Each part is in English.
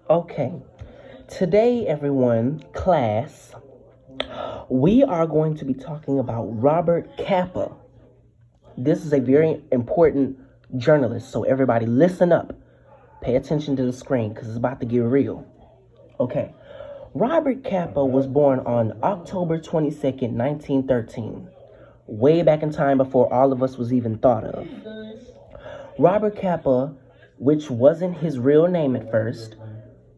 Okay, today, everyone, class, we are going to be talking about Robert Capa. This is a very important journalist, so everybody listen up. Pay attention to the screen because it's about to get real. Okay, Robert Capa was born on October 22nd, 1913, way back in time before all of us was even thought of. Robert Capa, which wasn't his real name at first,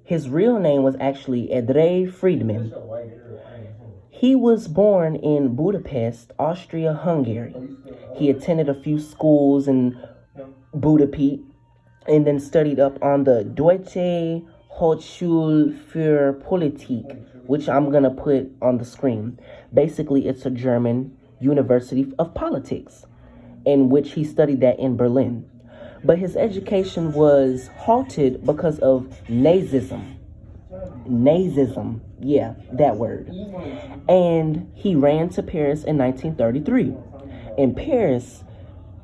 his real name was actually Endre Friedman. He was born in Budapest, Austria-Hungary. He attended a few schools in Budapest and then studied up on the Deutsche Hochschule für Politik, which I'm going to put on the screen. Basically, it's a German university of politics, in which he studied that in Berlin. But his education was halted because of Nazism. Nazism, yeah, that word. And he ran to Paris in 1933. In Paris,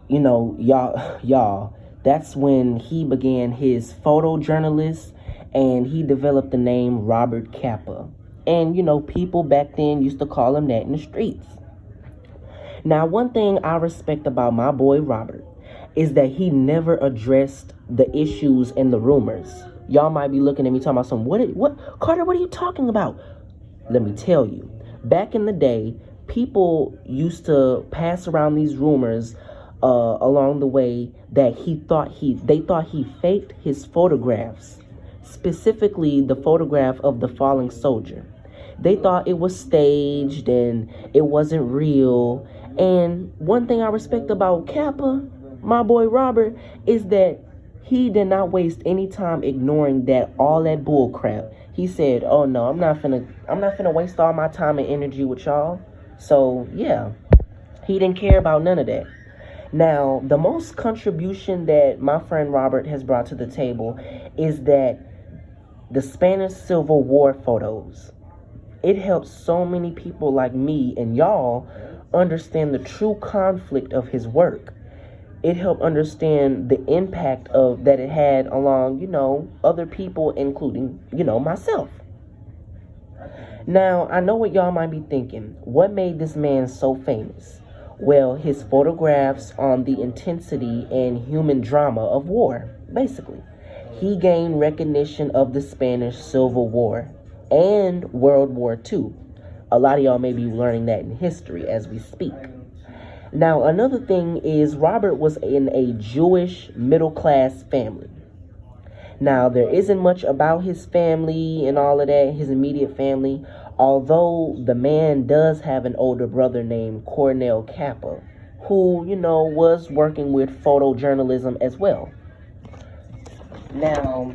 y'all, that's when he began his photojournalist and he developed the name Robert Capa. And, people back then used to call him that in the streets. Now, one thing I respect about my boy Robert is that he never addressed the issues and the rumors. Y'all might be looking at me talking about Carter, what are you talking about? Let me tell you, back in the day, people used to pass around these rumors along the way that they thought he faked his photographs, specifically the photograph of the falling soldier. They thought it was staged and it wasn't real. And one thing I respect about Kappa, my boy Robert, is that he did not waste any time ignoring all that bull crap. He said, "Oh no, I'm not finna waste all my time and energy with y'all." So yeah, he didn't care about none of that. Now, the most contribution that my friend Robert has brought to the table is that the Spanish Civil War photos. It helps so many people like me and y'all understand the true conflict of his work. It helped understand the impact that it had along, other people, including, myself. Now, I know what y'all might be thinking. What made this man so famous? Well, his photographs on the intensity and human drama of war, basically. He gained recognition of the Spanish Civil War and World War II. A lot of y'all may be learning that in history as we speak. Now, another thing is Robert was in a Jewish middle-class family. Now, there isn't much about his family and all of that, his immediate family, although the man does have an older brother named Cornel Capa, who, was working with photojournalism as well. Now,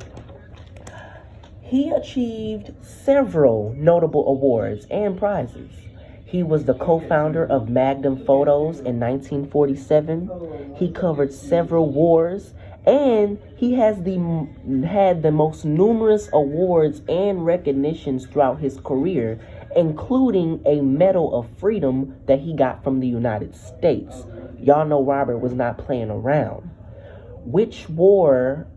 he achieved several notable awards and prizes. He was the co-founder of Magnum Photos in 1947. He covered several wars, and he had the most numerous awards and recognitions throughout his career, including a Medal of Freedom that he got from the United States. Y'all know Robert was not playing around. Which war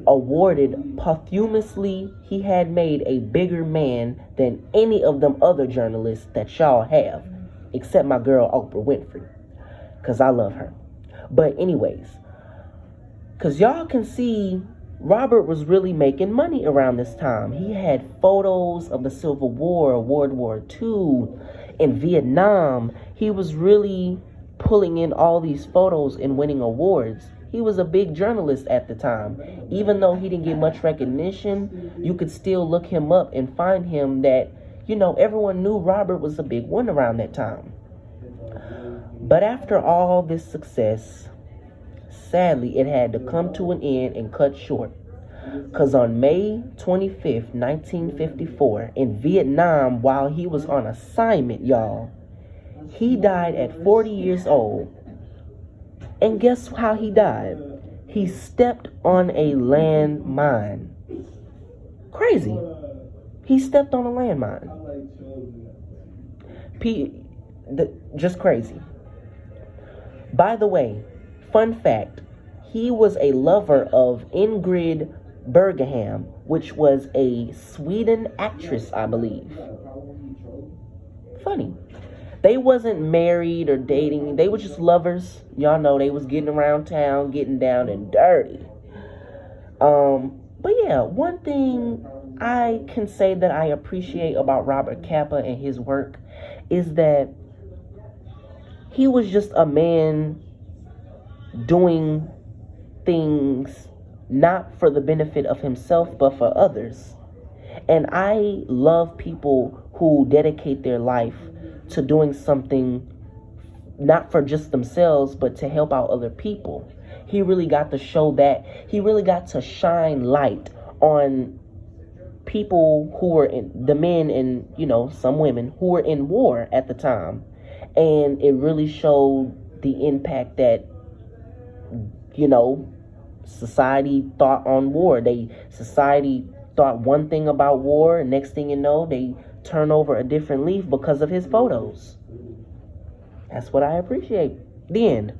awarded posthumously, he had made a bigger man than any of them other journalists that y'all have, except my girl Oprah Winfrey, because I love her. But anyways, because y'all can see Robert was really making money around this time. He had photos of the Civil War, World War II, in Vietnam. He was really pulling in all these photos and winning awards. He was a big journalist at the time. Even though he didn't get much recognition, you could still look him up and find him that, everyone knew Robert was a big one around that time. But after all this success, sadly, it had to come to an end and cut short. Because on May 25th, 1954, in Vietnam, while he was on assignment, y'all, he died at 40 years old. And guess how he died? He stepped on a landmine. Crazy. He stepped on a landmine. Just crazy. By the way, fun fact, he was a lover of Ingrid Bergeham, which was a Sweden actress, I believe. Funny. They wasn't married or dating. They were just lovers. Y'all know they was getting around town, getting down and dirty. But yeah, one thing I can say that I appreciate about Robert Capa and his work is that he was just a man doing things not for the benefit of himself, but for others. And I love people who dedicate their life to doing something not for just themselves, but to help out other people. He really got to show that. He really got to shine light on people who were in, the men and, you know, some women who were in war at the time. And it really showed the impact that, you know, society thought on war. Society thought one thing about war, and next thing you know, they turn over a different leaf because of his photos. That's what I appreciate. The end.